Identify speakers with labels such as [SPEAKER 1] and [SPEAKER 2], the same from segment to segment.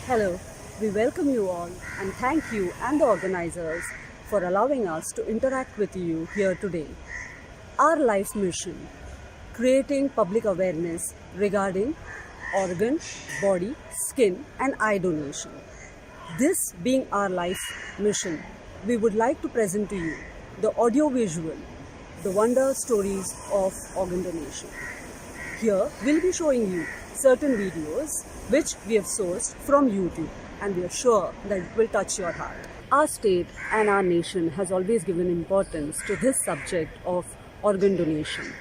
[SPEAKER 1] Hello, we welcome you all and thank you and the organizers for allowing us to interact with you here today. Our life mission, creating public awareness regarding organ, body, skin and eye donation. This being our life mission, we would like to present to you the audio-visual, the wonder stories of organ donation. Here we'll be showing you certain videos which we have sourced from YouTube and we are sure that it will touch your heart. Our state and our nation has always given importance to this subject of organ donation.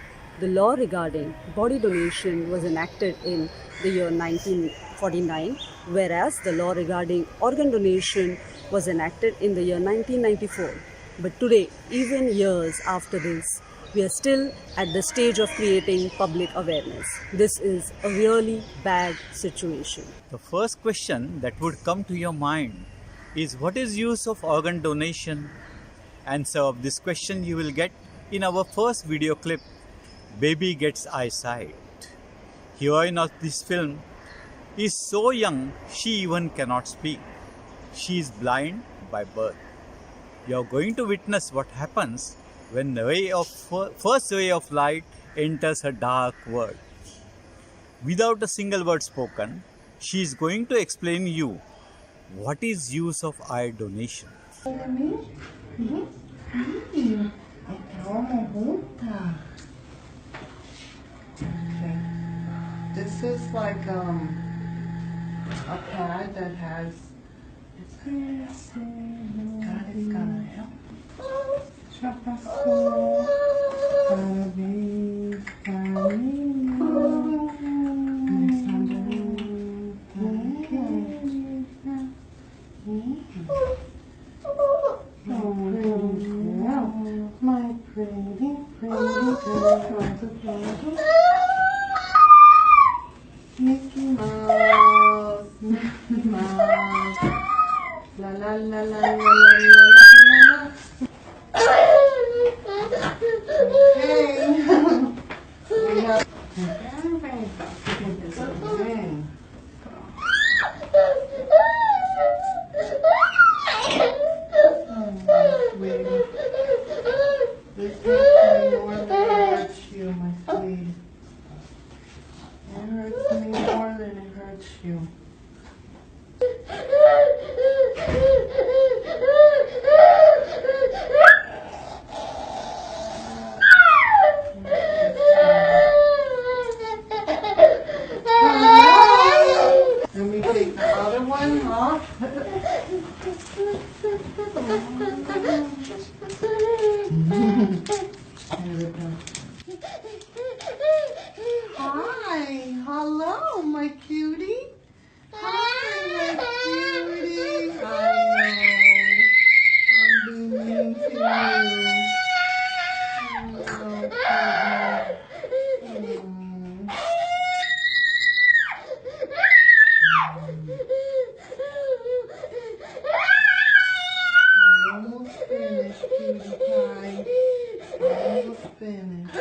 [SPEAKER 1] The law regarding body donation was enacted in the year 1949, whereas the law regarding organ donation was enacted in the year 1994. But today, even years after this, we are still at the stage of creating public awareness. This is a really bad situation.
[SPEAKER 2] The first question that would come to your mind is what is use of organ donation? Answer of this question you will get in our first video clip, Baby Gets Eyesight. Heroine of this film is so young she even cannot speak. She is blind by birth. You are going to witness what happens when the first ray of light enters her dark world. Without a single word spoken, she is going to explain you what is use of eye donation.
[SPEAKER 3] This is like a pad that has. God is gonna help. Já passou, parabéns para mim. My pretty girl. Mickey Mouse, Mickey Mouse. La la la la la la la la. This hurts me more than it hurts you, my sweetie. It hurts me more than it hurts you. Let me take the other one off. Hi, hello, my cutie. Hi, my cutie. I'm being mean to you. Almost finished, cutie pie. Almost finished.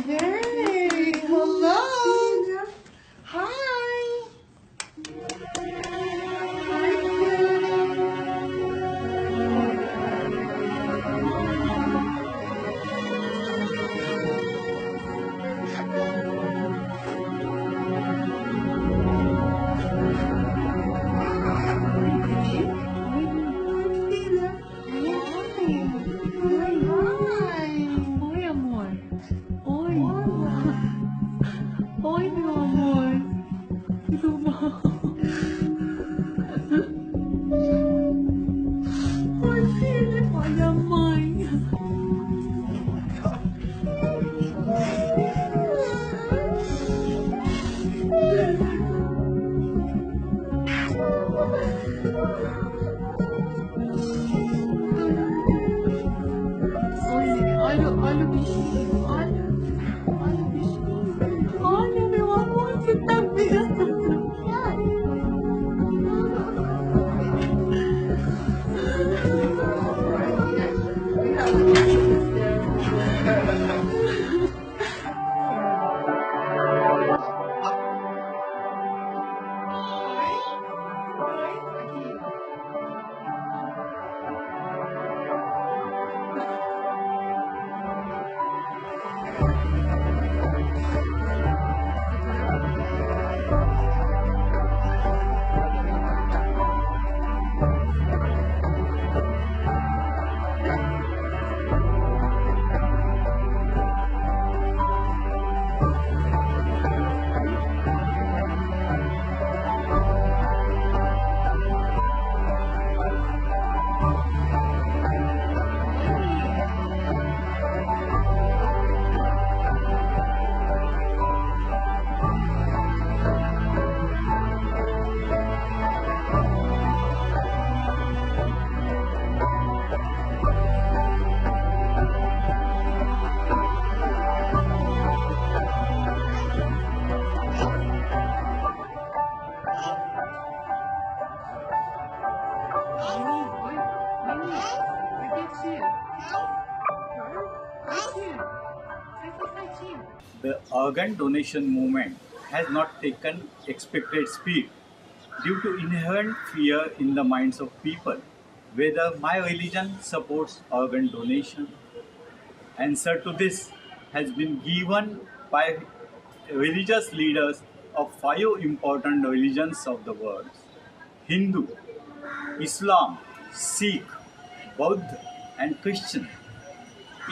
[SPEAKER 3] Yay! Hello! Hi! Oi, amor. Oi.
[SPEAKER 2] the organ donation movement has not taken expected speed due to inherent fear in the minds of people whether my religion supports organ donation. Answer to this has been given by religious leaders of 5 important religions of the world: Hindu, Islam, Sikh, Buddha, and Christian.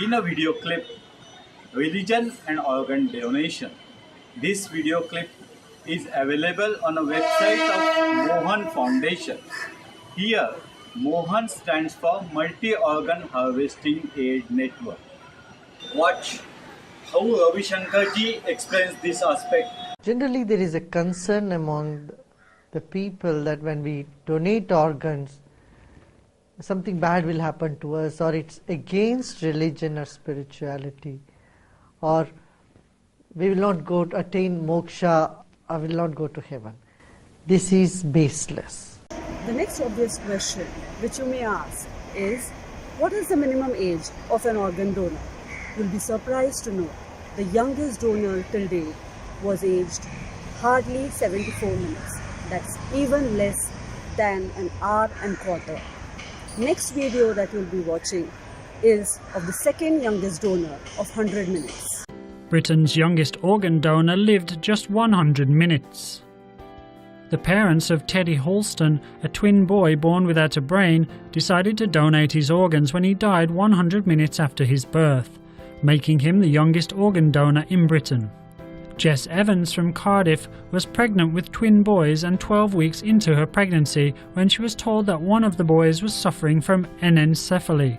[SPEAKER 2] In a video clip, Religion and Organ Donation. This video clip is available on a website of Mohan Foundation. Here, Mohan stands for Multi-Organ Harvesting Aid Network. Watch how Ravi Shankarji explains this aspect.
[SPEAKER 3] Generally, there is a concern among the people that when we donate organs, something bad will happen to us, or it's against religion or spirituality, or we will not go to attain moksha, or will not go to heaven. This is baseless.
[SPEAKER 1] The next obvious question which you may ask is, what is the minimum age of an organ donor? You'll be surprised to know the youngest donor till date was aged hardly 74 minutes. That's even less than an hour and quarter. Next video that you'll be watching is of the second youngest donor of 100 minutes.
[SPEAKER 4] Britain's youngest organ donor lived just 100 minutes. The parents of Teddy Halston, a twin boy born without a brain, decided to donate his organs when he died 100 minutes after his birth, making him the youngest organ donor in Britain. Jess Evans from Cardiff was pregnant with twin boys and 12 weeks into her pregnancy when she was told that one of the boys was suffering from anencephaly,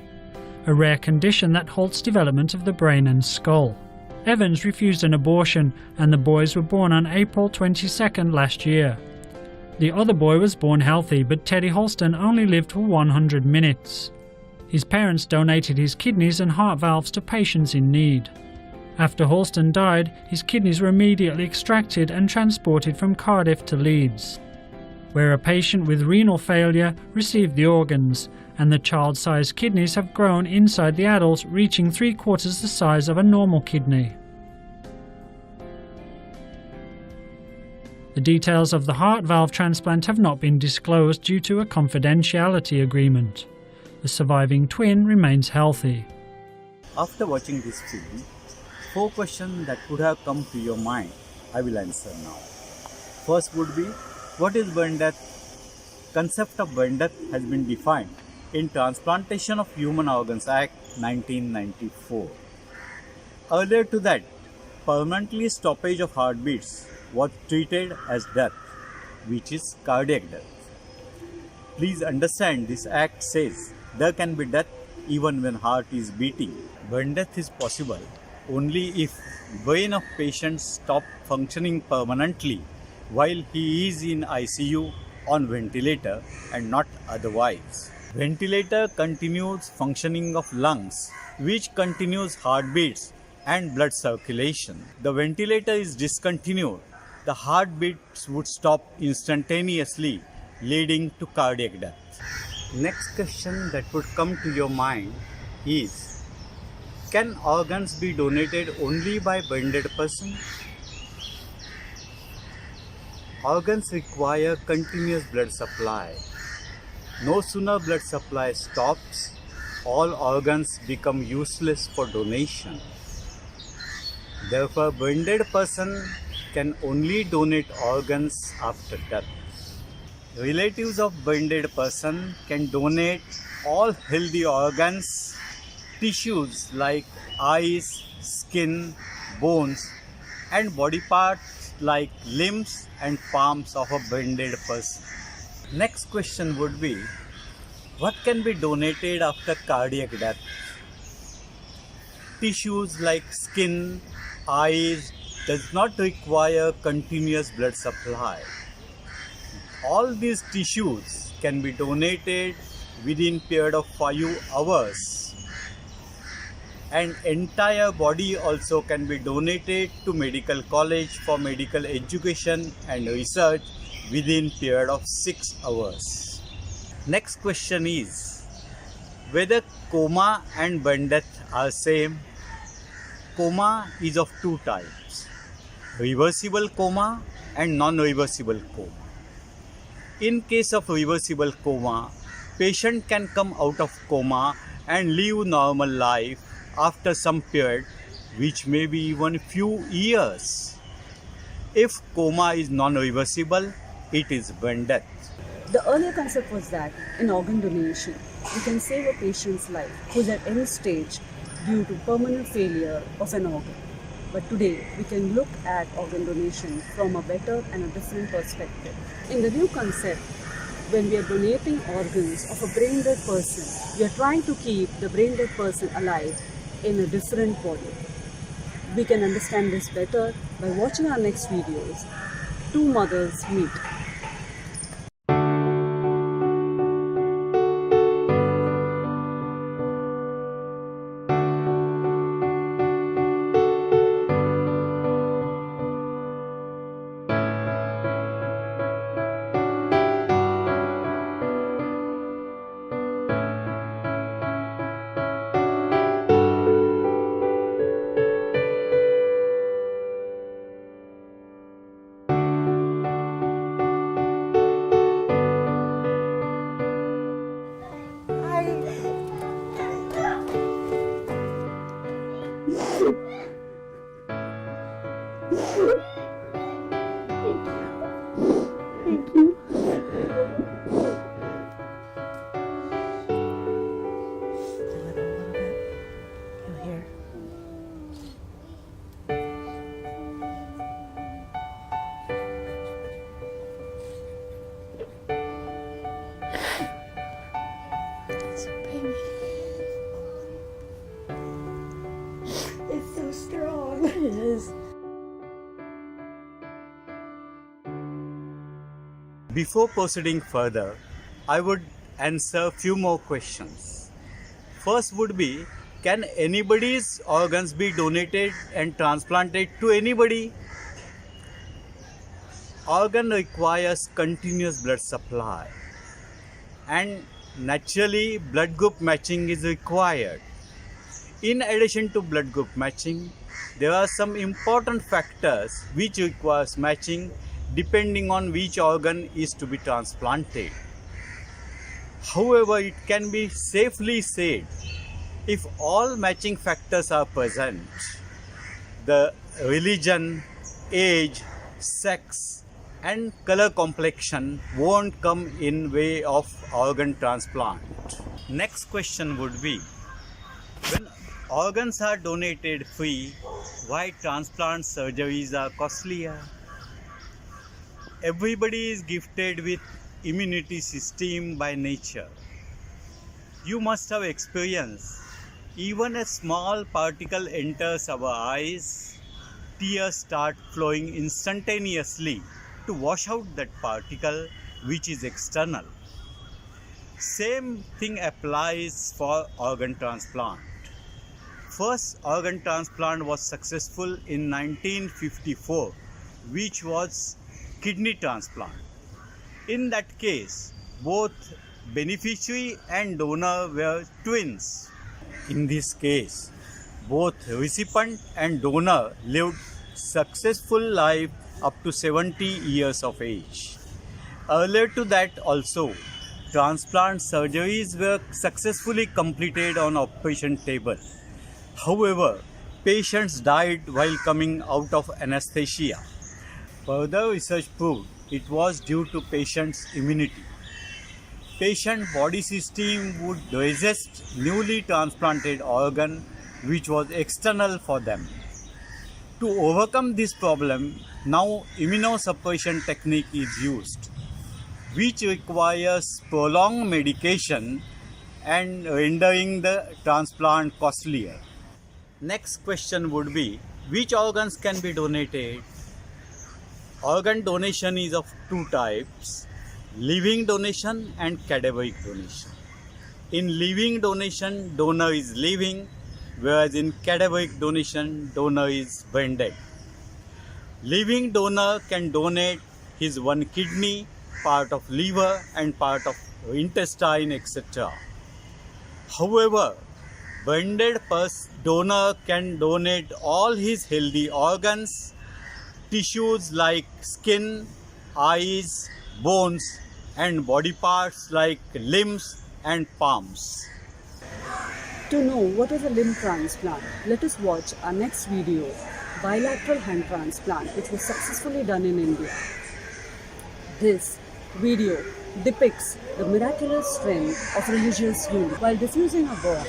[SPEAKER 4] a rare condition that halts development of the brain and skull. Evans refused an abortion and the boys were born on April 22nd last year. The other boy was born healthy, but Teddy Halston only lived for 100 minutes. His parents donated his kidneys and heart valves to patients in need. After Halston died, his kidneys were immediately extracted and transported from Cardiff to Leeds, where a patient with renal failure received the organs, and the child-sized kidneys have grown inside the adult, reaching 3/4 the size of a normal kidney. The details of the heart valve transplant have not been disclosed due to a confidentiality agreement. The surviving twin remains healthy.
[SPEAKER 2] After watching this film, 4 questions that could have come to your mind, I will answer now. First would be, what is burn death? Concept of burn death has been defined in Transplantation of Human Organs Act 1994. Earlier to that, permanently stoppage of heartbeats was treated as death, which is cardiac death. Please understand, this act says there can be death even when heart is beating. Burn death is possible only if brain of patient stop functioning permanently while he is in ICU on ventilator and not otherwise. Ventilator continues functioning of lungs, which continues heartbeats and blood circulation. The ventilator is discontinued, the heartbeats would stop instantaneously, leading to cardiac death. Next question that would come to your mind is, can organs be donated only by bonded person? Organs require continuous blood supply. No sooner blood supply stops, all organs become useless for donation. Therefore, bonded person can only donate organs after death. Relatives of bonded person can donate all healthy organs, tissues like eyes, skin, bones, and body parts like limbs and palms of a bonded person. Next question would be, what can be donated after cardiac death? Tissues like skin, eyes does not require continuous blood supply. All these tissues can be donated within period of 5 hours. And entire body also can be donated to medical college for medical education and research within period of 6 hours. Next question is, whether coma and burn death are same. coma is of two types: reversible coma and non-reversible coma. In case of reversible coma, patient can come out of coma and live normal life after some period, which may be even few years. If coma is non-reversible, it is brain death.
[SPEAKER 1] The earlier concept was that in organ donation, we can save a patient's life who is at any stage due to permanent failure of an organ. But today, we can look at organ donation from a better and a different perspective. In the new concept, when we are donating organs of a brain dead person, we are trying to keep the brain dead person alive in a different body. We can understand this better by watching our next videos, Two Mothers Meet.
[SPEAKER 5] It's so strong. It is.
[SPEAKER 2] Before proceeding further, I would answer few more questions. First would be, can anybody's organs be donated and transplanted to anybody? Organ requires continuous blood supply, and naturally blood group matching is required. In addition to blood group matching, there are some important factors which requires matching depending on which organ is to be transplanted. However, it can be safely said, if all matching factors are present, the religion, age, sex and color complexion won't come in way of organ transplant. Next question would be, when organs are donated free, why transplant surgeries are costlier? Everybody is gifted with immunity system by nature. You must have experienced, even a small particle enters our eyes, tears start flowing instantaneously to wash out that particle which is external. Same thing applies for organ transplant. First organ transplant was successful in 1954, which was kidney transplant. In that case, both beneficiary and donor were twins. In this case, both recipient and donor lived successful life up to 70 years of age. Earlier to that also, transplant surgeries were successfully completed on operation table. However, patients died while coming out of anesthesia. Further research proved it was due to patient's immunity. Patient body system would resist newly transplanted organ which was external for them. To overcome this problem, now immunosuppression technique is used, which requires prolonged medication and rendering the transplant costlier. Next question would be, which organs can be donated? Organ donation is of two types: living donation and cadaveric donation. In living donation, donor is living, whereas in cadaveric donation, donor is brain dead. Living donor can donate his one kidney, part of liver and part of intestine, etc. However, Bonded donor can donate all his healthy organs, tissues like skin, eyes, bones, and body parts like limbs and palms.
[SPEAKER 1] To know what is a limb transplant, let us watch our next video, bilateral hand transplant, which was successfully done in India. This video depicts the miraculous strength of religious unity. While defusing a bomb,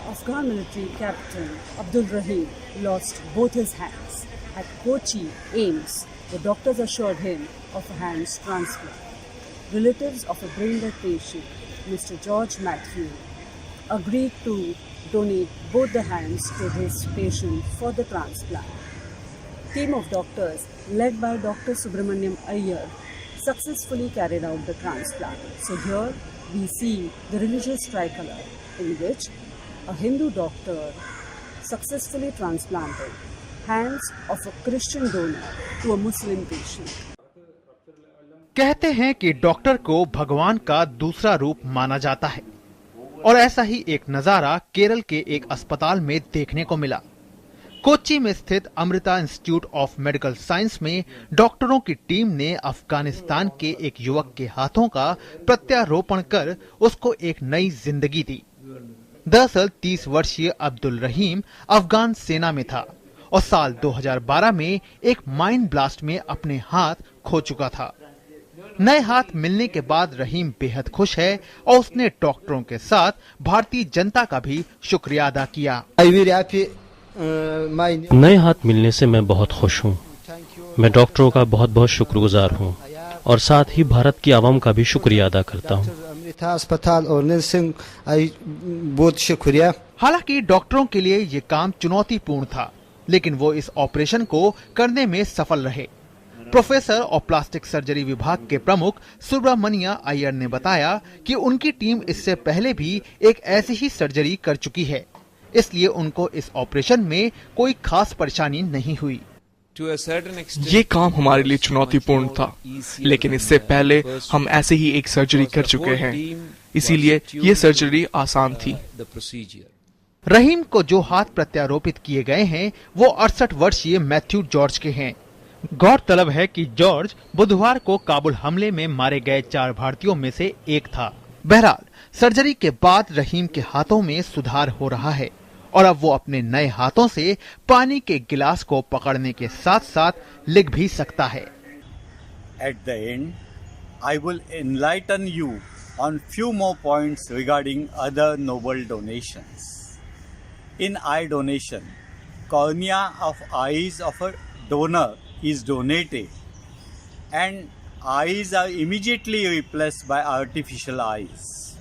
[SPEAKER 1] Afghan military captain Abdul Rahim lost both his hands. At Kochi, AIIMS, the doctors assured him of a hands transplant. Relatives of a brain-dead patient, Mr. George Matthew, agreed to donate both the hands to this patient for the transplant. Team of doctors led by Dr. Subramaniam Iyer successfully carried out the transplant. So here we see the religious tricolor in which a Hindu doctor successfully transplanted hands of a Christian donor to a Muslim patient.
[SPEAKER 6] कहते हैं कि doctor को भगवान का दूसरा रूप माना जाता है और ऐसा ही एक नजारा केरल के एक अस्पताल में देखने को मिला। कोच्चि में स्थित Amrita institute of medical science में डॉक्टरों की टीम ने अफगानिस्तान के एक युवक के हाथों का प्रत्यारोपण कर उसको एक नई जिंदगी दी। दरअसल 30 वर्षीय अब्दुल रहीम अफगान सेना में था और साल 2012 में एक माइन ब्लास्ट में अपने हाथ खो चुका था। नए हाथ मिलने के बाद रहीम बेहद खुश है और उसने डॉक्टरों के साथ भारतीय जनता का भी शुक्रिया अदा किया।
[SPEAKER 7] नए हाथ मिलने से मैं बहुत खुश हूँ। मैं डॉक्टरों का बहुत बहुत शुक्रगुजार हूँ और साथ ही भारत की आवाम का भी शुक्रिया अदा करता हूँ।
[SPEAKER 6] हालांकि डॉक्टरों के लिए ये काम चुनौतीपूर्ण था, लेकिन वो इस ऑपरेशन को करने में सफल रहे। प्रोफेसर और प्लास्टिक सर्जरी विभाग के प्रमुख सुब्रमण्या अय्यर ने बताया कि उनकी टीम इससे पहले भी एक ऐसी ही सर्जरी कर चुकी है, इसलिए उनको इस ऑपरेशन में कोई खास परेशानी नहीं हुई।
[SPEAKER 8] ये काम हमारे लिए चुनौतीपूर्ण था, लेकिन इससे पहले हम ऐसे ही एक सर्जरी कर चुके हैं, इसीलिए ये सर्जरी आसान थी।
[SPEAKER 6] रहीम को जो हाथ प्रत्यारोपित किए गए हैं वो 68 वर्षीय मैथ्यू जॉर्ज के हैं। गौरतलब है कि जॉर्ज बुधवार को काबुल हमले में मारे गए 4 भारतीयों में से एक था। बहरहाल सर्जरी के बाद रहीम के हाथों में सुधार हो रहा है और अब वो अपने नए हाथों से पानी के गिलास को पकड़ने के साथ साथ लिख भी सकता है।
[SPEAKER 2] At the end, I will enlighten you on few more points regarding other noble donations. In eye donation, cornea of eyes of a donor is donated and eyes are immediately replaced by artificial eyes.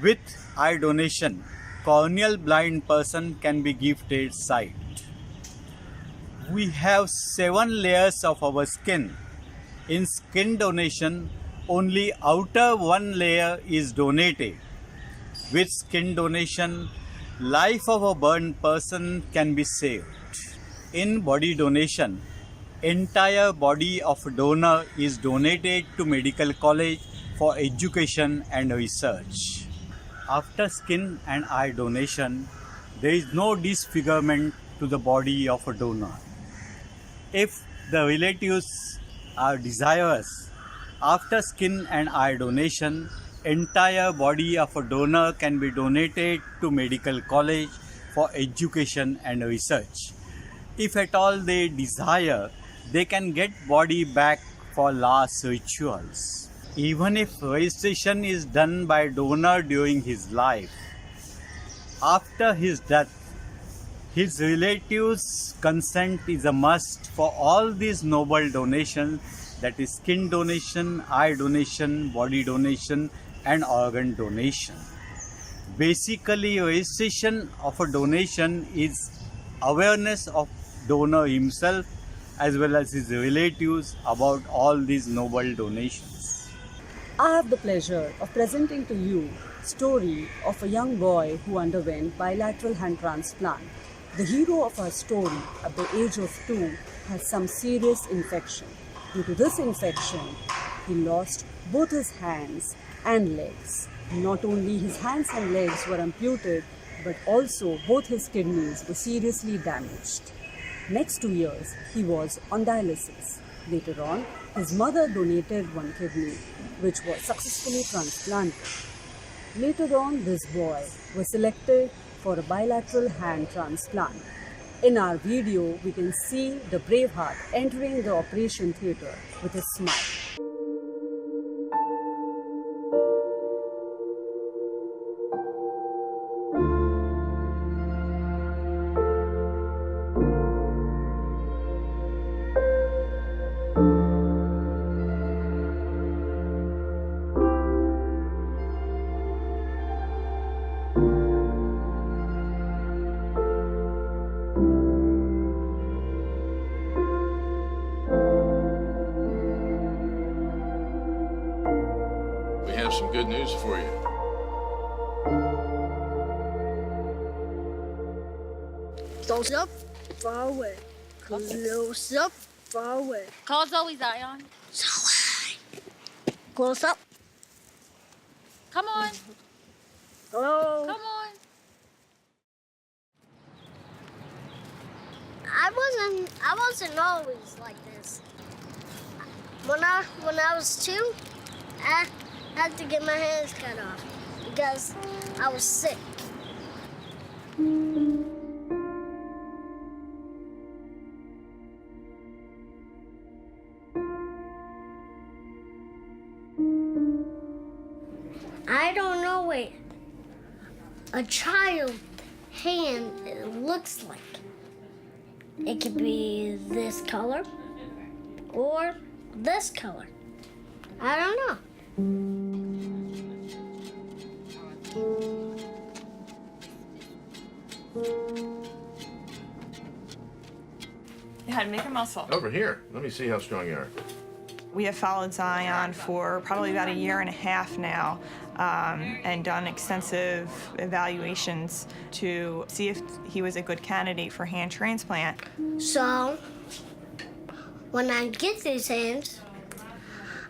[SPEAKER 2] With eye donation, corneal blind person can be gifted sight. We have 7 layers of our skin. In skin donation, only outer 1 layer is donated. With skin donation, life of a burned person can be saved. In body donation, entire body of a donor is donated to medical college for education and research. After skin and eye donation, there is no disfigurement to the body of a donor. If the relatives are desirous, after skin and eye donation, entire body of a donor can be donated to medical college for education and research. If at all they desire, they can get body back for last rituals. Even if registration is done by donor during his life, after his death, his relatives' consent is a must for all these noble donations, that is skin donation, eye donation, body donation and organ donation. Basically, registration of a donation is awareness of donor himself as well as his relatives about all these noble donations.
[SPEAKER 1] I have the pleasure of presenting to you story of a young boy who underwent bilateral hand transplant. The hero of our story at the age of 2 has some serious infection. Due to this infection, he lost both his hands and legs. Not only his hands and legs were amputated, but also both his kidneys were seriously damaged. Next 2 years, he was on dialysis. Later on, his mother donated one kidney, which was successfully transplanted. Later on, this boy was selected for a bilateral hand transplant. In our video, we can see the Braveheart entering the operation theatre with a smile.
[SPEAKER 9] We have some good news for you.
[SPEAKER 5] Close up, far away. Close up, far away.
[SPEAKER 10] Call Zoe, Zion.
[SPEAKER 5] Zoe. Close up.
[SPEAKER 10] Come on.
[SPEAKER 5] Hello.
[SPEAKER 10] Come on.
[SPEAKER 5] I wasn't always like this. When I was 2, I had to get my hands cut off because I was sick. I don't know what a child hand looks like. It could be this color or this color. I don't know.
[SPEAKER 11] How to make a muscle.
[SPEAKER 9] Over here. Let me see how strong you are.
[SPEAKER 11] We have followed Zion for probably about 1.5 years now and done extensive evaluations to see if he was a good candidate for hand transplant.
[SPEAKER 5] So, when I get these hands,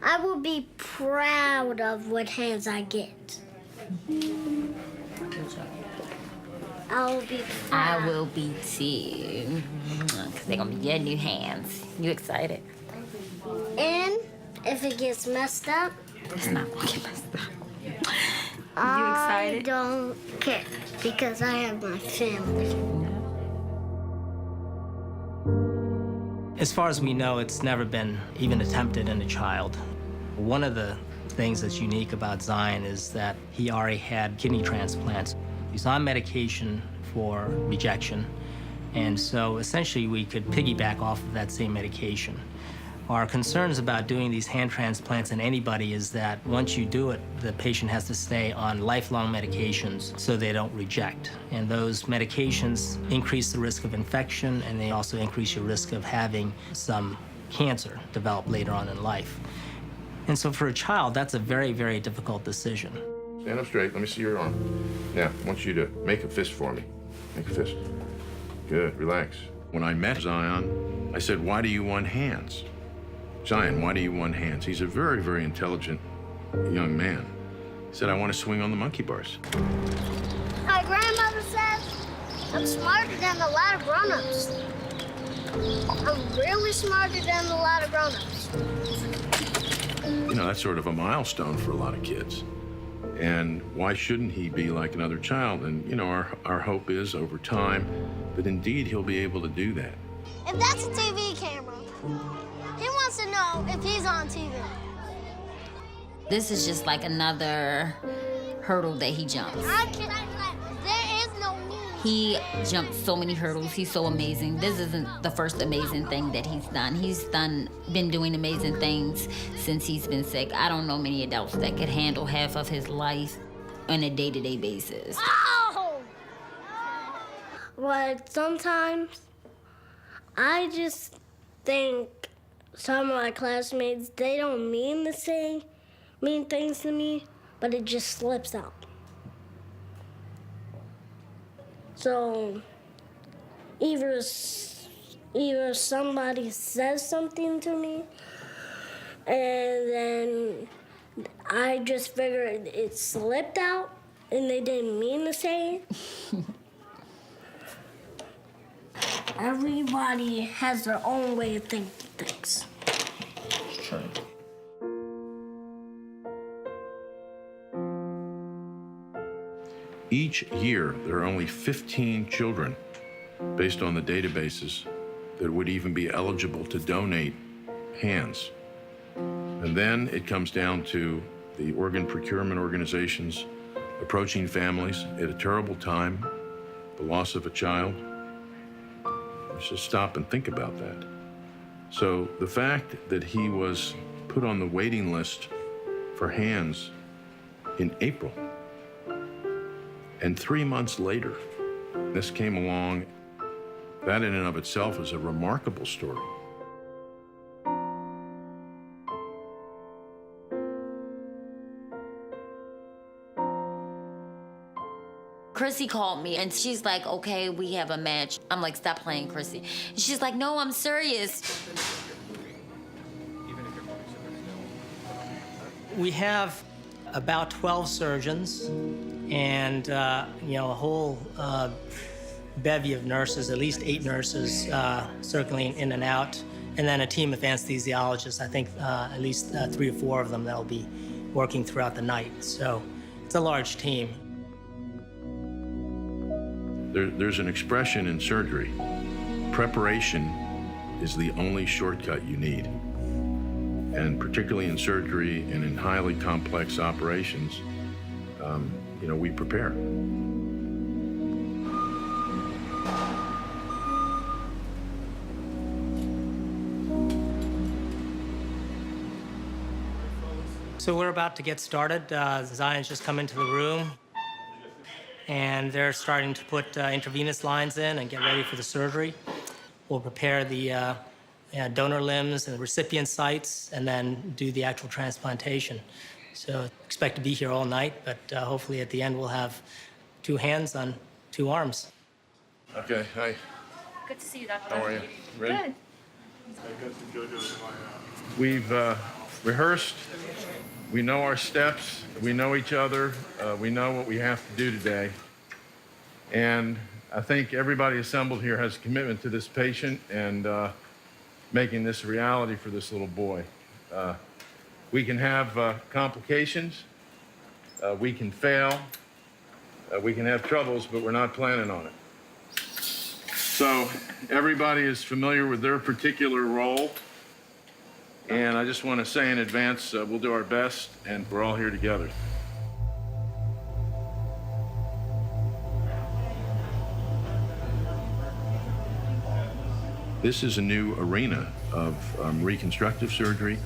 [SPEAKER 5] I will be proud of what hands I get. I will be proud.
[SPEAKER 10] I will be too. Because they're going to be your new hands. You excited?
[SPEAKER 5] And if it gets messed up,
[SPEAKER 10] It's not going to get messed up.
[SPEAKER 5] I don't care because I have my family.
[SPEAKER 12] As far as we know, it's never been even attempted in a child. One of the things that's unique about Zion is that he already had kidney transplants. He's on medication for rejection, and so essentially we could piggyback off of that same medication. Our concerns about doing these hand transplants in anybody is that once you do it, the patient has to stay on lifelong medications so they don't reject. And those medications increase the risk of infection, and they also increase your risk of having some cancer develop later on in life. And so for a child, that's a very, very difficult decision.
[SPEAKER 9] Stand up straight. Let me see your arm. Now, I want you to make a fist for me. Make a fist. Good. Relax. When I met Zion, I said, "Why do you want hands?" "Zion, why do you want hands?" He's a very, very intelligent young man. He said, "I want to swing on the monkey bars."
[SPEAKER 5] My grandmother says I'm smarter than a lot of grown-ups. I'm really smarter than a lot of grown-ups.
[SPEAKER 9] You know, that's sort of a milestone for a lot of kids. And why shouldn't he be like another child? And, you know, our hope is over time that indeed he'll be able to do that.
[SPEAKER 5] If that's a TV camera, he wants to know if he's on TV.
[SPEAKER 10] This is just like another hurdle that he jumps.
[SPEAKER 5] There is no need.
[SPEAKER 10] He jumped so many hurdles. He's so amazing. This isn't the first amazing thing that he's done. He's been doing amazing things since he's been sick. I don't know many adults that could handle half of his life on a day-to-day basis.
[SPEAKER 5] Oh! But sometimes I just think some of my classmates, they don't mean to say mean things to me, but it just slips out. So either somebody says something to me, and then I just figure it slipped out, and they didn't mean to say it. Everybody has their own way of thinking things.
[SPEAKER 8] Sure.
[SPEAKER 9] Each year, there are only 15 children, based on the databases, that would even be eligible to donate hands. And then it comes down to the organ procurement organizations approaching families at a terrible time, the loss of a child. Let's just stop and think about that. So the fact that he was put on the waiting list for hands in April, and 3 months later, this came along, that in and of itself is a remarkable story.
[SPEAKER 10] Chrissy called me and she's like, okay, we have a match. I'm like, stop playing, Chrissy. And she's like, no, I'm serious.
[SPEAKER 12] We have about 12 surgeons and, a whole bevy of nurses, at least 8 nurses circling in and out, and then a team of anesthesiologists, I think at least 3 or 4 of them that'll be working throughout the night. So it's a large team.
[SPEAKER 9] There's an expression in surgery: preparation is the only shortcut you need. And particularly in surgery and in highly complex operations, we prepare.
[SPEAKER 12] So we're about to get started. Zion's just come into the room, and they're starting to put intravenous lines in and get ready for the surgery. We'll prepare the donor limbs and the recipient sites, and then do the actual transplantation. So expect to be here all night, but hopefully at the end we'll have 2 hands on 2 arms.
[SPEAKER 9] Okay, hi.
[SPEAKER 13] Good to see you, Doctor.
[SPEAKER 9] How are you? Ready?
[SPEAKER 13] Good.
[SPEAKER 9] We've rehearsed. We know our steps. We know each other. We know what we have to do today. And I think everybody assembled here has a commitment to this patient and making this a reality for this little boy. We can have complications. We can fail. We can have troubles, but we're not planning on it. So everybody is familiar with their particular role. And I just want to say in advance, we'll do our best, and we're all here together. This is a new arena of reconstructive surgery.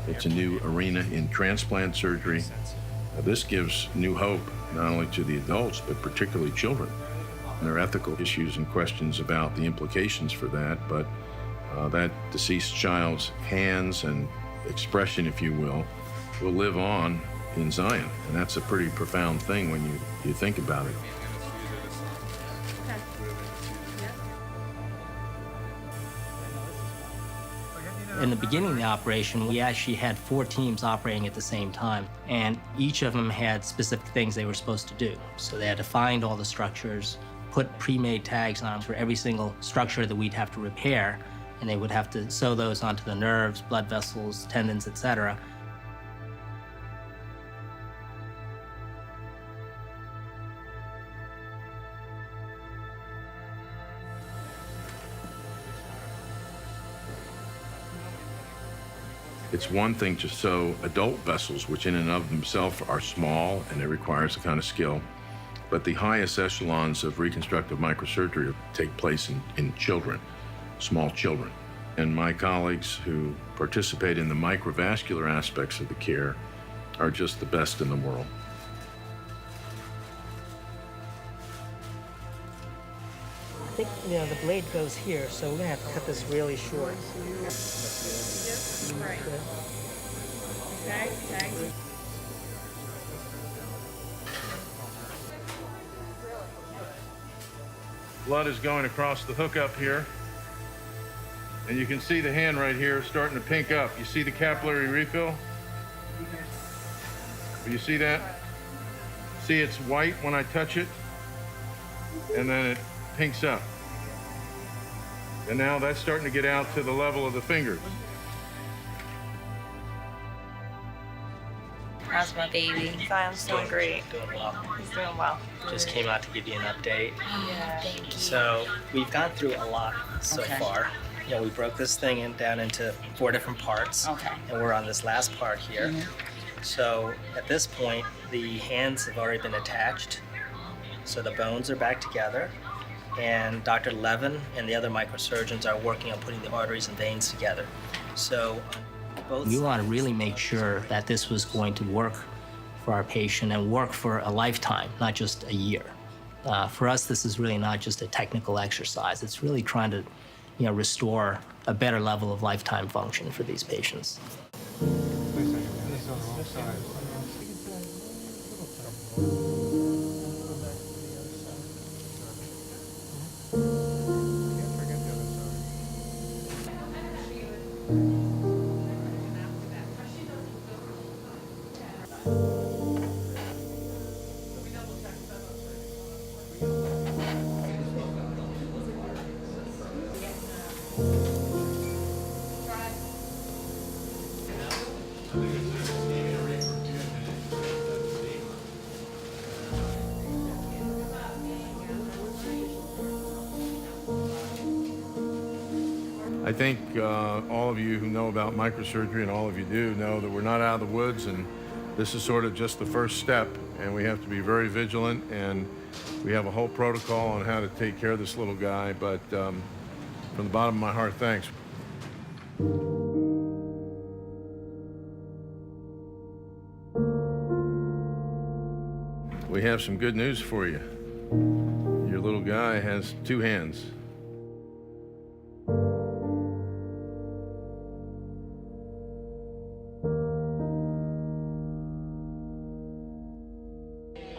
[SPEAKER 9] It's a new arena in transplant surgery. This gives new hope, not only to the adults, but particularly children. And there are ethical issues and questions about the implications for that, but that deceased child's hands and expression, if you will live on in Zion. And that's a pretty profound thing when you think about it.
[SPEAKER 12] In the beginning of the operation, we actually had 4 teams operating at the same time, and each of them had specific things they were supposed to do. So they had to find all the structures, put pre-made tags on for every single structure that we'd have to repair, and they would have to sew those onto the nerves, blood vessels, tendons, etc.
[SPEAKER 9] It's one thing to sew adult vessels, which in and of themselves are small and it requires a kind of skill. But the highest echelons of reconstructive microsurgery take place in children, small children. And my colleagues who participate in the microvascular aspects of the care are just the best in the world.
[SPEAKER 12] I think the blade goes here, so we're gonna have to cut this really short.
[SPEAKER 13] Right. Tag.
[SPEAKER 9] Blood is going across the hook up here. And you can see the hand right here starting to pink up. You see the capillary refill? You see that? See, it's white when I touch it, and then it pinks up. And now that's starting to get out to the level of the fingers.
[SPEAKER 14] How's my baby?
[SPEAKER 11] Zion's doing great.
[SPEAKER 12] Doing well.
[SPEAKER 11] He's doing well.
[SPEAKER 12] Just came out to give you an update.
[SPEAKER 14] Yeah. Thank you.
[SPEAKER 12] So we've gone through a lot so
[SPEAKER 14] Okay.
[SPEAKER 12] far. You know, we broke this thing down into 4 different parts.
[SPEAKER 14] Okay.
[SPEAKER 12] And we're on this last part here. So at this point, the hands have already been attached. So the bones are back together. And Dr. Levin and the other microsurgeons are working on putting the arteries and veins together. So we want to really make sure that this was going to work for our patient and work for a lifetime, not just a year. For us, this is really not just a technical exercise. It's really trying to, restore a better level of lifetime function for these patients.
[SPEAKER 9] I think all of you who know about microsurgery, and all of you do, know that we're not out of the woods, and this is sort of just the first step, and we have to be very vigilant, and we have a whole protocol on how to take care of this little guy, but from the bottom of my heart, thanks. We have some good news for you. Your little guy has 2 hands.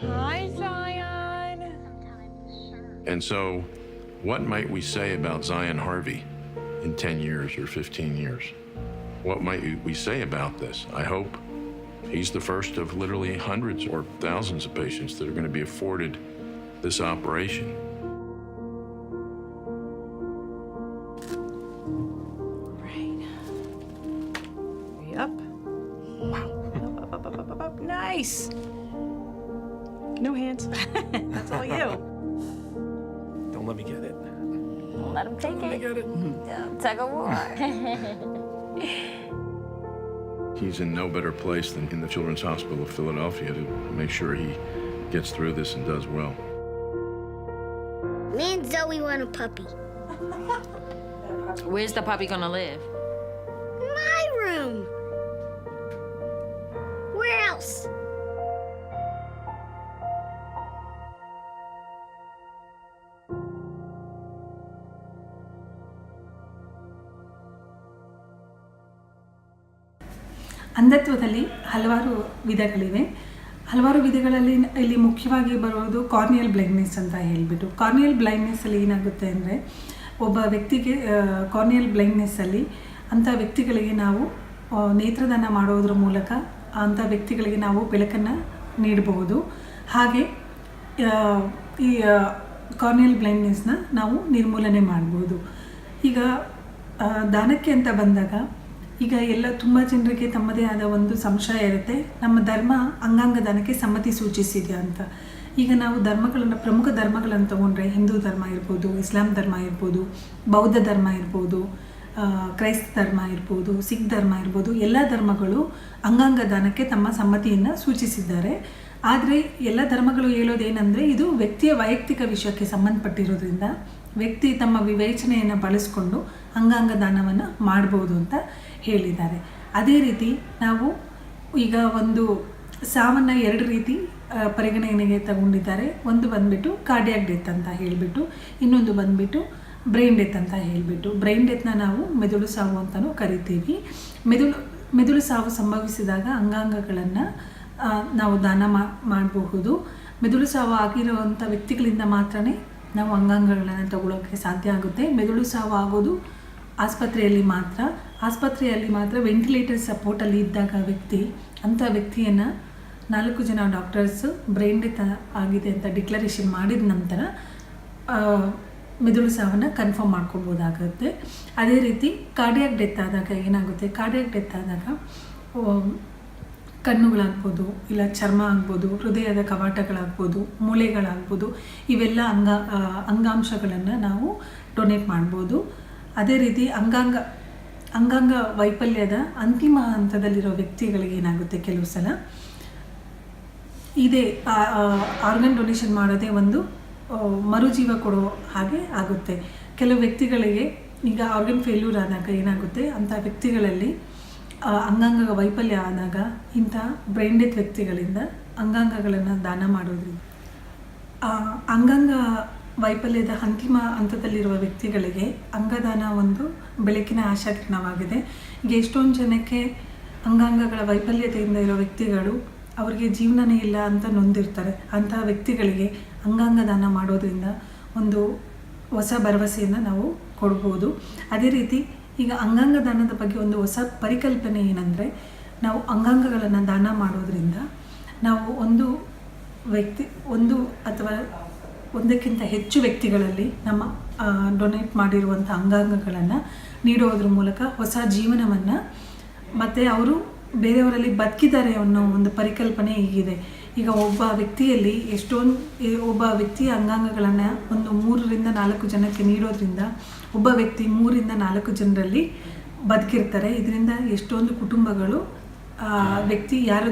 [SPEAKER 11] Hi, Zion.
[SPEAKER 9] And so, what might we say about Zion Harvey in 10 years or 15 years? What might we say about this? I hope he's the first of literally hundreds or thousands of patients that are going to be afforded this operation.
[SPEAKER 14] Right. Hurry up. Up. Nice. No hands. That's all you.
[SPEAKER 8] Don't let me get it.
[SPEAKER 10] Don't let him take it.
[SPEAKER 8] Get it.
[SPEAKER 10] Tug of war.
[SPEAKER 9] He's in no better place than in the Children's Hospital of Philadelphia to make sure he gets through this and does well.
[SPEAKER 5] Me and Zoe want a puppy.
[SPEAKER 10] Where's the puppy gonna live?
[SPEAKER 5] My room. Where else?
[SPEAKER 15] ಅಂಧತ್ವದಲ್ಲಿ ಹಲವಾರು ವಿಧಗಳಿವೆ. ಹಲವಾರು ವಿಧಗಳಲ್ಲಿ ಇಲ್ಲಿ ಮುಖ್ಯವಾಗಿ ಬರೋದು corneal blindness ಅಂತ ಹೇಳಿಬಿಟ್ಟು. Corneal ಬ್ಲೈಂಡ್ನೆಸ್ಸಲ್ಲಿ ಏನಾಗುತ್ತೆ ಅಂದರೆ, ಒಬ್ಬ ವ್ಯಕ್ತಿಗೆ ಕಾರ್ನಿಯಲ್ ಬ್ಲೈಂಡ್ನೆಸ್ಸಲ್ಲಿ ಅಂಥ ವ್ಯಕ್ತಿಗಳಿಗೆ ನಾವು ನೇತ್ರದಾನ ಮಾಡೋದ್ರ ಮೂಲಕ ಅಂಥ ವ್ಯಕ್ತಿಗಳಿಗೆ ನಾವು ಬೆಳಕನ್ನು ನೀಡಬಹುದು. ಹಾಗೆ ಈ ಕಾರ್ನಿಯಲ್ ಬ್ಲೈಂಡ್ನೆಸ್ನ ನಾವು ನಿರ್ಮೂಲನೆ ಮಾಡ್ಬೋದು. ಈಗ ದಾನಕ್ಕೆ ಅಂತ ಬಂದಾಗ, ಈಗ ಎಲ್ಲ ತುಂಬ ಜನರಿಗೆ ತಮ್ಮದೇ ಆದ ಒಂದು ಸಂಶಯ ಇರುತ್ತೆ, ನಮ್ಮ ಧರ್ಮ ಅಂಗಾಂಗ ದಾನಕ್ಕೆ ಸಮ್ಮತಿ ಸೂಚಿಸಿದೆಯಾ ಅಂತ. ಈಗ ನಾವು ಧರ್ಮಗಳನ್ನು, ಪ್ರಮುಖ ಧರ್ಮಗಳನ್ನು ತಗೊಂಡ್ರೆ ಹಿಂದೂ ಧರ್ಮ ಇರ್ಬೋದು, ಇಸ್ಲಾಂ ಧರ್ಮ ಇರ್ಬೋದು, ಬೌದ್ಧ ಧರ್ಮ ಇರ್ಬೋದು, ಕ್ರೈಸ್ತ ಧರ್ಮ ಇರ್ಬೋದು, ಸಿಖ್ ಧರ್ಮ ಇರ್ಬೋದು, ಎಲ್ಲ ಧರ್ಮಗಳು ಅಂಗಾಂಗ ದಾನಕ್ಕೆ ತಮ್ಮ ಸಮ್ಮತಿಯನ್ನು ಸೂಚಿಸಿದ್ದಾರೆ. ಆದರೆ ಎಲ್ಲ ಧರ್ಮಗಳು ಹೇಳೋದೇನೆಂದರೆ, ಇದು ವ್ಯಕ್ತಿಯ ವೈಯಕ್ತಿಕ ವಿಷಯಕ್ಕೆ ಸಂಬಂಧಪಟ್ಟಿರೋದ್ರಿಂದ ವ್ಯಕ್ತಿ ತಮ್ಮ ವಿವೇಚನೆಯನ್ನು ಬಳಸಿಕೊಂಡು ಅಂಗಾಂಗ ದಾನವನ್ನು ಮಾಡ್ಬೋದು ಅಂತ ಹೇಳಿದ್ದಾರೆ. ಅದೇ ರೀತಿ ನಾವು ಈಗ ಒಂದು ಸಾವನ್ನು 2 ರೀತಿ ಪರಿಗಣನೆಗೆ ತಗೊಂಡಿದ್ದಾರೆ. ಒಂದು ಬಂದುಬಿಟ್ಟು ಕಾರ್ಡಿಯಾಕ್ ಡೆತ್ ಅಂತ ಹೇಳಿಬಿಟ್ಟು, ಇನ್ನೊಂದು ಬಂದುಬಿಟ್ಟು ಬ್ರೈನ್ ಡೆತ್ ಅಂತ ಹೇಳಿಬಿಟ್ಟು. ಬ್ರೈನ್ ಡೆತ್ನ ನಾವು ಮೆದುಳು ಸಾವು ಅಂತಲೂ ಕರಿತೀವಿ. ಮೆದುಳು ಸಾವು ಸಂಭವಿಸಿದಾಗ ಅಂಗಾಂಗಗಳನ್ನು ನಾವು ದಾನ ಮಾಡಬಹುದು. ಮೆದುಳು ಸಾವು ಆಗಿರುವಂಥ ವ್ಯಕ್ತಿಗಳಿಂದ ಮಾತ್ರನೇ ನಾವು ಅಂಗಾಂಗಗಳನ್ನು ತಗೊಳ್ಳೋಕ್ಕೆ ಸಾಧ್ಯ ಆಗುತ್ತೆ. ಮೆದುಳು ಸಾವು ಆಗೋದು ಆಸ್ಪತ್ರೆಯಲ್ಲಿ ಮಾತ್ರ ವೆಂಟಿಲೇಟರ್ ಸಪೋರ್ಟಲ್ಲಿ ಇದ್ದಾಗ ಅಂಥ ವ್ಯಕ್ತಿಯನ್ನು 4 ಜನ ಡಾಕ್ಟರ್ಸು ಬ್ರೈನ್ ಡೆತ್ ಆಗಿದೆ ಅಂತ ಡಿಕ್ಲರೇಷನ್ ಮಾಡಿದ ನಂತರ ಮೆದುಳು ಸಾವನ್ನು ಕನ್ಫರ್ಮ್ ಮಾಡ್ಕೋಬೋದಾಗುತ್ತೆ. ಅದೇ ರೀತಿ ಕಾರ್ಡಿಯಾಕ್ ಡೆತ್ ಆದಾಗ ಏನಾಗುತ್ತೆ, ಕಾರ್ಡಿಯಾಕ್ ಡೆತ್ ಆದಾಗ ಕಣ್ಣುಗಳಾಗ್ಬೋದು, ಇಲ್ಲ ಚರ್ಮ ಆಗ್ಬೋದು, ಹೃದಯದ ಕವಾಟಗಳಾಗ್ಬೋದು, ಮೂಳೆಗಳಾಗ್ಬೋದು, ಇವೆಲ್ಲ ಅಂಗಾಂಶಗಳನ್ನು ನಾವು ಡೊನೇಟ್ ಮಾಡ್ಬೋದು. ಅದೇ ರೀತಿ ಅಂಗಾಂಗ ವೈಫಲ್ಯದ ಅಂತಿಮ ಹಂತದಲ್ಲಿರೋ ವ್ಯಕ್ತಿಗಳಿಗೆ ಏನಾಗುತ್ತೆ, ಕೆಲವು ಸಲ ಇದೇ ಆರ್ಗನ್ ಡೊನೇಷನ್ ಮಾಡೋದೇ ಒಂದು ಮರುಜೀವ ಕೊಡೋ ಹಾಗೆ ಆಗುತ್ತೆ. ಕೆಲವು ವ್ಯಕ್ತಿಗಳಿಗೆ ಈಗ ಆರ್ಗನ್ ಫೇಲ್ಯೂರ್ ಆದಾಗ ಏನಾಗುತ್ತೆ, ಅಂಥ ವ್ಯಕ್ತಿಗಳಲ್ಲಿ ಅಂಗಾಂಗ ವೈಫಲ್ಯ ಆದಾಗ ಇಂಥ ಬ್ರೈನ್ ಡೆತ್ ವ್ಯಕ್ತಿಗಳಿಂದ ಅಂಗಾಂಗಗಳನ್ನು ದಾನ ಮಾಡೋದ್ರಿಂದ ಅಂಗಾಂಗ ವೈಫಲ್ಯದ ಅಂತಿಮ ಹಂತದಲ್ಲಿರುವ ವ್ಯಕ್ತಿಗಳಿಗೆ ಅಂಗದಾನ ಒಂದು ಬೆಳಕಿನ ಆಶಾಕಿರಣವಾಗಿದೆ. ಈಗ ಎಷ್ಟೊಂದು ಜನಕ್ಕೆ ಅಂಗಾಂಗಗಳ ವೈಫಲ್ಯತೆಯಿಂದ ಇರೋ ವ್ಯಕ್ತಿಗಳು ಅವರಿಗೆ ಜೀವನನೇ ಇಲ್ಲ ಅಂತ ನೊಂದಿರ್ತಾರೆ. ಅಂತಹ ವ್ಯಕ್ತಿಗಳಿಗೆ ಅಂಗಾಂಗ ದಾನ ಮಾಡೋದ್ರಿಂದ ಒಂದು ಹೊಸ ಭರವಸೆಯನ್ನು ನಾವು ಕೊಡ್ಬೋದು. ಅದೇ ರೀತಿ ಈಗ ಅಂಗಾಂಗ ದಾನದ ಬಗ್ಗೆ ಒಂದು ಹೊಸ ಪರಿಕಲ್ಪನೆ ಏನಂದರೆ, ನಾವು ಅಂಗಾಂಗಗಳನ್ನು ದಾನ ಮಾಡೋದ್ರಿಂದ ನಾವು ಒಂದು ಅಥವಾ ಒಂದಕ್ಕಿಂತ ಹೆಚ್ಚು ವ್ಯಕ್ತಿಗಳಲ್ಲಿ ನಮ್ಮ ಡೊನೇಟ್ ಮಾಡಿರುವಂಥ ಅಂಗಾಂಗಗಳನ್ನು ನೀಡೋದ್ರ ಮೂಲಕ ಹೊಸ ಜೀವನವನ್ನು ಮತ್ತು ಅವರು ಬೇರೆಯವರಲ್ಲಿ ಬದುಕಿದ್ದಾರೆ ಅನ್ನೋ ಒಂದು ಪರಿಕಲ್ಪನೆ ಈಗಿದೆ. ಈಗ ಒಬ್ಬ ವ್ಯಕ್ತಿಯ ಅಂಗಾಂಗಗಳನ್ನು ಒಂದು 3 ರಿಂದ 4 ಜನಕ್ಕೆ ನೀಡೋದ್ರಿಂದ ಒಬ್ಬ ವ್ಯಕ್ತಿ 3 ರಿಂದ 4 ಜನರಲ್ಲಿ ಬದುಕಿರ್ತಾರೆ. ಇದರಿಂದ ಎಷ್ಟೊಂದು ಕುಟುಂಬಗಳು ವ್ಯಕ್ತಿ ಯಾರು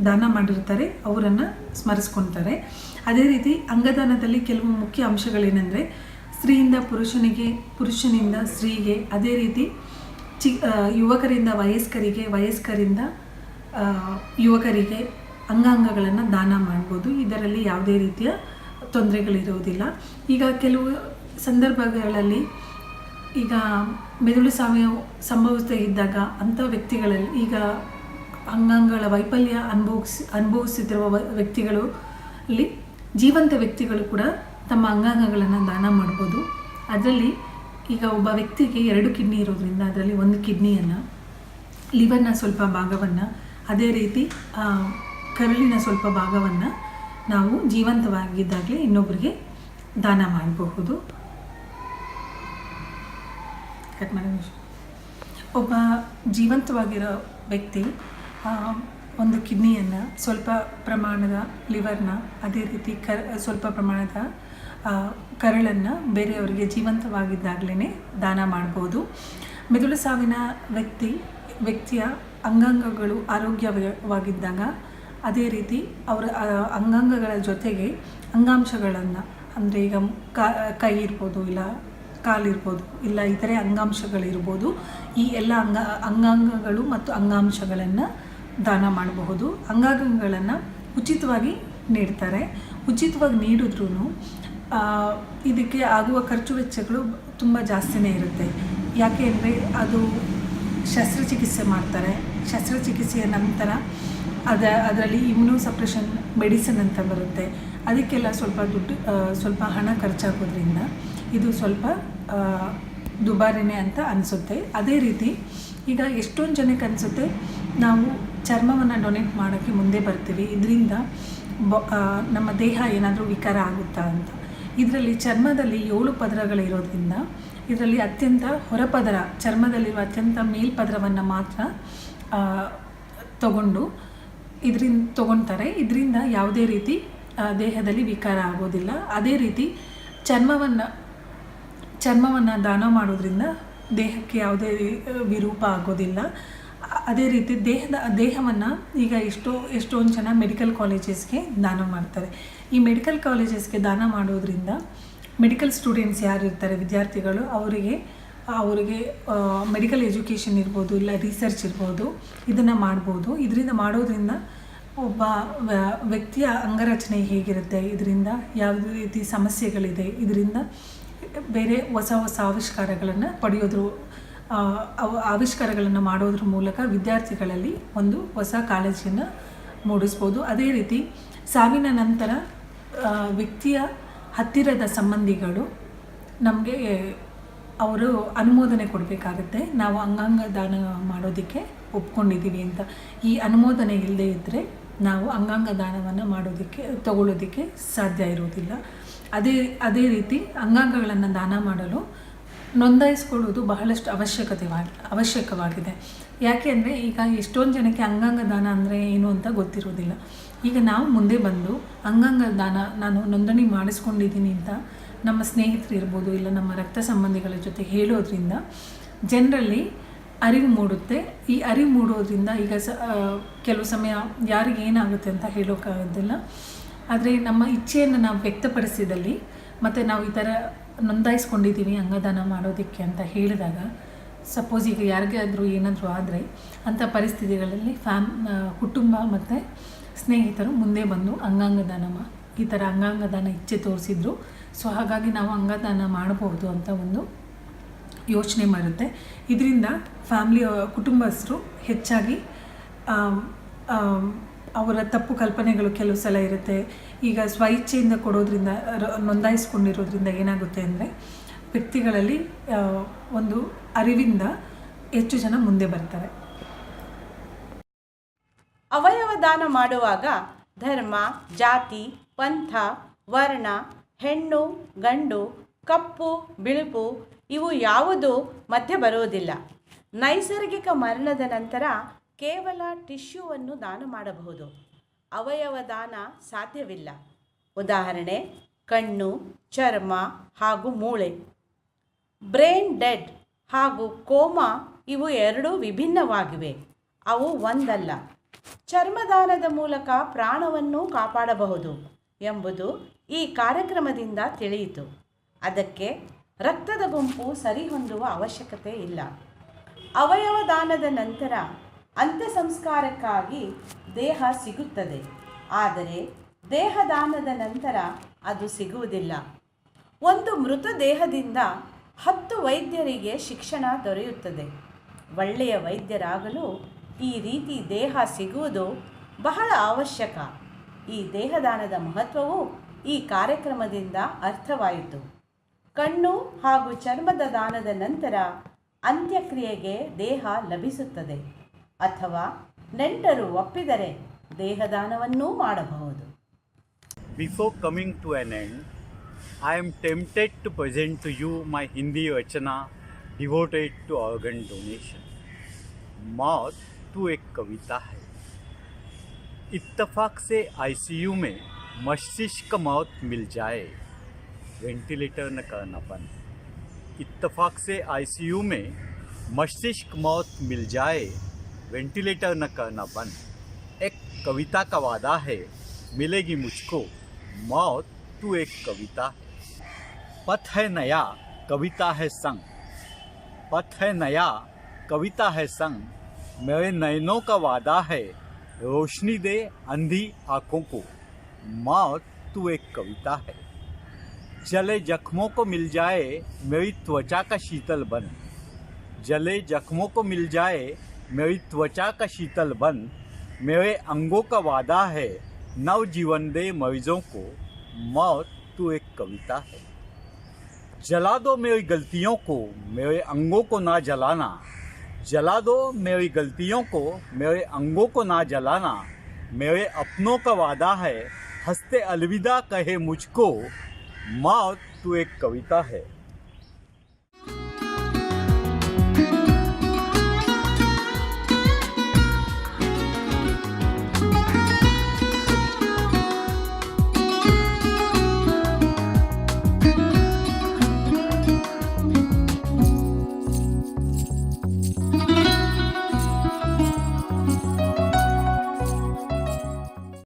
[SPEAKER 15] ದಾನ ಮಾಡಿರ್ತಾರೆ ಅವರನ್ನು ಸ್ಮರಿಸ್ಕೊತಾರೆ. ಅದೇ ರೀತಿ ಅಂಗದಾನದಲ್ಲಿ ಕೆಲವು ಮುಖ್ಯ ಅಂಶಗಳೇನೆಂದರೆ, ಸ್ತ್ರೀಯಿಂದ ಪುರುಷನಿಂದ ಸ್ತ್ರೀಗೆ, ಅದೇ ರೀತಿ ಯುವಕರಿಂದ ವಯಸ್ಕರಿಂದ ಯುವಕರಿಗೆ ಅಂಗಾಂಗಗಳನ್ನು ದಾನ ಮಾಡ್ಬೋದು. ಇದರಲ್ಲಿ ಯಾವುದೇ ರೀತಿಯ ತೊಂದರೆಗಳಿರುವುದಿಲ್ಲ. ಈಗ ಕೆಲವು ಸಂದರ್ಭಗಳಲ್ಲಿ ಈಗ ಮೆದುಳು ಸಂಭವಿಸದೇ ಇದ್ದಾಗ ಅಂಥ ವ್ಯಕ್ತಿಗಳಲ್ಲಿ ಈಗ ಅಂಗಾಂಗಗಳ ವೈಫಲ್ಯ ಅನುಭವಿಸುತ್ತಿರುವ ವ್ಯಕ್ತಿಗಳು ಅಲ್ಲಿ ಜೀವಂತ ವ್ಯಕ್ತಿಗಳು ಕೂಡ ತಮ್ಮ ಅಂಗಾಂಗಗಳನ್ನು ದಾನ ಮಾಡ್ಬೋದು. ಅದರಲ್ಲಿ ಈಗ ಒಬ್ಬ ವ್ಯಕ್ತಿಗೆ 2 ಕಿಡ್ನಿ ಇರೋದ್ರಿಂದ ಅದರಲ್ಲಿ 1 ಕಿಡ್ನಿಯನ್ನು, ಲಿವರ್ನ ಸ್ವಲ್ಪ ಭಾಗವನ್ನು, ಅದೇ ರೀತಿ ಕರುಳಿನ ಸ್ವಲ್ಪ ಭಾಗವನ್ನು ನಾವು ಜೀವಂತವಾಗಿದ್ದಾಗಲೇ ಇನ್ನೊಬ್ಬರಿಗೆ ದಾನ ಮಾಡಬಹುದು. ಒಬ್ಬ ಜೀವಂತವಾಗಿರೋ ವ್ಯಕ್ತಿ 1 ಕಿಡ್ನಿಯನ್ನು, ಸ್ವಲ್ಪ ಪ್ರಮಾಣದ ಲಿವರ್ನ, ಅದೇ ರೀತಿ ಸ್ವಲ್ಪ ಪ್ರಮಾಣದ ಕರಳನ್ನು ಬೇರೆಯವರಿಗೆ ಜೀವಂತವಾಗಿದ್ದಾಗಲೇ ದಾನ ಮಾಡ್ಬೋದು. ಮೆದುಳು ಸಾವಿನ ವ್ಯಕ್ತಿಯ ಅಂಗಾಂಗಗಳು ಆರೋಗ್ಯವಾಗಿದ್ದಾಗ, ಅದೇ ರೀತಿ ಅವರ ಅಂಗಾಂಗಗಳ ಜೊತೆಗೆ ಅಂಗಾಂಶಗಳನ್ನು, ಅಂದರೆ ಈಗ ಕೈ ಇರ್ಬೋದು, ಇಲ್ಲ ಕಾಲಿರ್ಬೋದು, ಇಲ್ಲ ಇತರೆ ಅಂಗಾಂಶಗಳಿರ್ಬೋದು, ಈ ಎಲ್ಲ ಅಂಗಾಂಗಗಳು ಮತ್ತು ಅಂಗಾಂಶಗಳನ್ನು ದಾನ ಮಾಡಬಹುದು. ಅಂಗಾಂಗಗಳನ್ನು ಉಚಿತವಾಗಿ ನೀಡ್ತಾರೆ. ಉಚಿತವಾಗಿ ನೀಡಿದ್ರೂ ಇದಕ್ಕೆ ಆಗುವ ಖರ್ಚು ವೆಚ್ಚಗಳು ತುಂಬ ಜಾಸ್ತಿನೇ ಇರುತ್ತೆ. ಯಾಕೆ ಅಂದರೆ ಅದು ಶಸ್ತ್ರಚಿಕಿತ್ಸೆ ಮಾಡ್ತಾರೆ. ಶಸ್ತ್ರಚಿಕಿತ್ಸೆಯ ನಂತರ ಅದರಲ್ಲಿ ಇಮ್ಯುನೋಸಪ್ರೆಷನ್ ಮೆಡಿಸಿನ್ ಅಂತ ಬರುತ್ತೆ. ಅದಕ್ಕೆಲ್ಲ ಸ್ವಲ್ಪ ಹಣ ಖರ್ಚಾಗೋದ್ರಿಂದ ಇದು ಸ್ವಲ್ಪ ದುಬಾರಿನೇ ಅಂತ ಅನಿಸುತ್ತೆ. ಅದೇ ರೀತಿ ಈಗ ಎಷ್ಟೊಂದು ಜನಕ್ಕೆ ಅನಿಸುತ್ತೆ, ನಾವು ಚರ್ಮವನ್ನು ಡೊನೇಟ್ ಮಾಡೋಕ್ಕೆ ಮುಂದೆ ಬರ್ತೀವಿ, ಇದರಿಂದ ನಮ್ಮ ದೇಹ ಏನಾದರೂ ವಿಕಾರ ಆಗುತ್ತಾ ಅಂತ. ಇದರಲ್ಲಿ ಚರ್ಮದಲ್ಲಿ 7 ಪದರಗಳಿರೋದ್ರಿಂದ ಇದರಲ್ಲಿ ಅತ್ಯಂತ ಹೊರಪದರ, ಚರ್ಮದಲ್ಲಿರುವ ಅತ್ಯಂತ ಮೇಲ್ಪದರವನ್ನು ಮಾತ್ರ ತಗೊಳ್ತಾರೆ. ಇದರಿಂದ ಯಾವುದೇ ರೀತಿ ದೇಹದಲ್ಲಿ ವಿಕಾರ ಆಗೋದಿಲ್ಲ. ಅದೇ ರೀತಿ ಚರ್ಮವನ್ನು ದಾನ ಮಾಡೋದ್ರಿಂದ ದೇಹಕ್ಕೆ ಯಾವುದೇ ವಿರೂಪ ಆಗೋದಿಲ್ಲ. ಅದೇ ರೀತಿ ದೇಹವನ್ನು ಈಗ ಎಷ್ಟೊಂದು ಜನ ಮೆಡಿಕಲ್ ಕಾಲೇಜಸ್ಗೆ ದಾನ ಮಾಡ್ತಾರೆ. ಈ ಮೆಡಿಕಲ್ ಕಾಲೇಜಸ್ಗೆ ದಾನ ಮಾಡೋದ್ರಿಂದ ಮೆಡಿಕಲ್ ಸ್ಟೂಡೆಂಟ್ಸ್ ಯಾರು ಇರ್ತಾರೆ, ವಿದ್ಯಾರ್ಥಿಗಳು, ಅವರಿಗೆ ಮೆಡಿಕಲ್ ಎಜುಕೇಷನ್ ಇರ್ಬೋದು, ಇಲ್ಲ ರಿಸರ್ಚ್ ಇರ್ಬೋದು, ಇದನ್ನು ಮಾಡ್ಬೋದು. ಇದರಿಂದ ಮಾಡೋದ್ರಿಂದ ಒಬ್ಬ ವ್ಯಕ್ತಿಯ ಅಂಗರಚನೆ ಹೇಗಿರುತ್ತೆ, ಇದರಿಂದ ಯಾವುದೇ ರೀತಿ ಸಮಸ್ಯೆಗಳಿದೆ, ಇದರಿಂದ ಬೇರೆ ಹೊಸ ಆವಿಷ್ಕಾರಗಳನ್ನು ಆವಿಷ್ಕಾರಗಳನ್ನು ಮಾಡೋದ್ರ ಮೂಲಕ ವಿದ್ಯಾರ್ಥಿಗಳಲ್ಲಿ ಒಂದು ಹೊಸ ಕಾಳಜಿಯನ್ನು ಮೂಡಿಸ್ಬೋದು. ಅದೇ ರೀತಿ ಸಾವಿನ ನಂತರ ವ್ಯಕ್ತಿಯ ಹತ್ತಿರದ ಸಂಬಂಧಿಗಳು ನಮಗೆ ಅವರು ಅನುಮೋದನೆ ಕೊಡಬೇಕಾಗುತ್ತೆ, ನಾವು ಅಂಗಾಂಗ ದಾನ ಮಾಡೋದಕ್ಕೆ ಒಪ್ಕೊಂಡಿದ್ದೀವಿ ಅಂತ. ಈ ಅನುಮೋದನೆ ಇಲ್ಲದೇ ಇದ್ದರೆ ನಾವು ಅಂಗಾಂಗ ದಾನವನ್ನು ತಗೊಳ್ಳೋದಕ್ಕೆ ಸಾಧ್ಯ ಇರುವುದಿಲ್ಲ. ಅದೇ ರೀತಿ ಅಂಗಾಂಗಗಳನ್ನು ದಾನ ಮಾಡಲು ನೋಂದಾಯಿಸ್ಕೊಳ್ಳೋದು ಬಹಳಷ್ಟು ಅವಶ್ಯಕವಾಗಿದೆ. ಯಾಕೆ ಅಂದರೆ ಈಗ ಎಷ್ಟೊಂದು ಜನಕ್ಕೆ ಅಂಗಾಂಗ ದಾನ ಅಂದರೆ ಏನು ಅಂತ ಗೊತ್ತಿರೋದಿಲ್ಲ. ಈಗ ನಾವು ಮುಂದೆ ಬಂದು ಅಂಗಾಂಗ ದಾನ ನಾನು ನೋಂದಣಿ ಮಾಡಿಸ್ಕೊಂಡಿದ್ದೀನಿ ಅಂತ ನಮ್ಮ ಸ್ನೇಹಿತರು ಇರ್ಬೋದು, ಇಲ್ಲ ನಮ್ಮ ರಕ್ತ ಸಂಬಂಧಿಗಳ ಜೊತೆ ಹೇಳೋದ್ರಿಂದ ಜನರಲ್ಲಿ ಅರಿವು ಮೂಡುತ್ತೆ. ಈ ಅರಿವು ಮೂಡೋದ್ರಿಂದ ಈಗ ಕೆಲವು ಸಮಯ ಯಾರಿಗೆ ಏನಾಗುತ್ತೆ ಅಂತ ಹೇಳೋಕ್ಕಾಗೋದಿಲ್ಲ. ಆದರೆ ನಮ್ಮ ಇಚ್ಛೆಯನ್ನು ನಾವು ವ್ಯಕ್ತಪಡಿಸಿದಲ್ಲಿ ಮತ್ತು ನಾವು ಈ ಥರ ನೋಂದಾಯಿಸ್ಕೊಂಡಿದ್ದೀವಿ ಅಂಗದಾನ ಮಾಡೋದಕ್ಕೆ ಅಂತ ಹೇಳಿದಾಗ, ಸಪೋಸ್ ಈಗ ಯಾರಿಗಾದರೂ ಏನಾದರೂ ಆದರೆ ಅಂಥ ಪರಿಸ್ಥಿತಿಗಳಲ್ಲಿ ಕುಟುಂಬ ಮತ್ತು ಸ್ನೇಹಿತರು ಮುಂದೆ ಬಂದು ಈ ಥರ ಅಂಗಾಂಗದಾನ ಇಚ್ಛೆ ತೋರಿಸಿದ್ರು. ಸೊ ಹಾಗಾಗಿ ನಾವು ಅಂಗದಾನ ಮಾಡಬಹುದು ಅಂತ ಒಂದು ಯೋಚನೆ ಮಾಡುತ್ತೆ. ಇದರಿಂದ ಕುಟುಂಬಸ್ಥರು ಹೆಚ್ಚಾಗಿ ಅವರ ತಪ್ಪು ಕಲ್ಪನೆಗಳು ಕೆಲವು ಸಲ ಇರುತ್ತೆ. ಈಗ ಸ್ವಇಚ್ಛೆಯಿಂದ ಕೊಡೋದ್ರಿಂದ ನೋಂದಾಯಿಸ್ಕೊಂಡಿರೋದ್ರಿಂದ ಏನಾಗುತ್ತೆ ಅಂದರೆ ವ್ಯಕ್ತಿಗಳಲ್ಲಿ ಒಂದು ಅರಿವಿಂದ ಹೆಚ್ಚು ಜನ ಮುಂದೆ ಬರ್ತಾರೆ.
[SPEAKER 16] ಅವಯವ ದಾನ ಮಾಡುವಾಗ ಧರ್ಮ, ಜಾತಿ, ಪಂಥ, ವರ್ಣ, ಹೆಣ್ಣು, ಗಂಡು, ಕಪ್ಪು, ಬಿಳುಪು ಇವು ಯಾವುದೂ ಮಧ್ಯೆ ಬರುವುದಿಲ್ಲ. ನೈಸರ್ಗಿಕ ಮರಣದ ನಂತರ ಕೇವಲ ಟಿಶ್ಯೂವನ್ನು ದಾನ ಮಾಡಬಹುದು. ಅವಯವ ದಾನ ಸಾಧ್ಯವಿಲ್ಲ. ಉದಾಹರಣೆ, ಕಣ್ಣು, ಚರ್ಮ ಹಾಗೂ ಮೂಳೆ. ಬ್ರೈನ್ ಡೆಡ್ ಹಾಗೂ ಕೋಮಾ ಇವು ಎರಡೂ ವಿಭಿನ್ನವಾಗಿವೆ, ಅವು ಒಂದಲ್ಲ. ಚರ್ಮದಾನದ ಮೂಲಕ ಪ್ರಾಣವನ್ನು ಕಾಪಾಡಬಹುದು ಎಂಬುದು ಈ ಕಾರ್ಯಕ್ರಮದಿಂದ ತಿಳಿಯಿತು. ಅದಕ್ಕೆ ರಕ್ತದ ಗುಂಪು ಸರಿಹೊಂದುವ ಅವಶ್ಯಕತೆ ಇಲ್ಲ. ಅವಯವ ದಾನದ ನಂತರ ಅಂತ್ಯ ಸಂಸ್ಕಾರಕ್ಕಾಗಿ ದೇಹ ಸಿಗುತ್ತದೆ, ಆದರೆ ದೇಹದಾನದ ನಂತರ ಅದು ಸಿಗುವುದಿಲ್ಲ. ಒಂದು ಮೃತ ದೇಹದಿಂದ 10 ವೈದ್ಯರಿಗೆ ಶಿಕ್ಷಣ ದೊರೆಯುತ್ತದೆ. ಒಳ್ಳೆಯ ವೈದ್ಯರಾಗಲು ಈ ರೀತಿ ದೇಹ ಸಿಗುವುದು ಬಹಳ ಅವಶ್ಯಕ. ಈ ದೇಹದಾನದ ಮಹತ್ವವು ಈ ಕಾರ್ಯಕ್ರಮದಿಂದ ಅರ್ಥವಾಯಿತು. ಕಣ್ಣು ಹಾಗೂ ಚರ್ಮದ ದಾನದ ನಂತರ ಅಂತ್ಯಕ್ರಿಯೆಗೆ ದೇಹ ಲಭಿಸುತ್ತದೆ, ಅಥವಾ ನೆಂಟರು ಒಪ್ಪಿದರೆ ದೇಹದಾನವನ್ನೂ ಮಾಡಬಹುದು.
[SPEAKER 2] Before coming to an end, I am tempted to present to you my Hindi vachana devoted to organ donation. मौत तू एक कविता है. इत्तफाक से ICU में मस्तिष्क मौत मिल जाए, वेंटिलेटर न करना बंद. इत्तफाक से ICU में मस्तिष्क मौत मिल जाए, वेंटिलेटर न करना बंद. एक कविता का वादा है, मिलेगी मुझको मौत तू एक कविता है. पथ है नया, कविता है संग. पथ है नया, कविता है संग. मेरे नयनों का वादा है, रोशनी दे अंधी आँखों को मौत तू एक कविता है. जले जख्मों को मिल जाए मेरी त्वचा का शीतल बन. जले जख्मों को मिल जाए मेरी त्वचा का शीतल बन. मेरे अंगों का वादा है, नव जीवन दे मरीजों को मौत तू एक कविता है. जला दो मेरी गलतियों को, मेरे अंगों को ना जलाना. जला दो मेरी गलतियों को, मेरे अंगों को ना जलाना. मेरे अपनों का वादा है, हंसते अलविदा कहे मुझको मौत तू एक कविता है.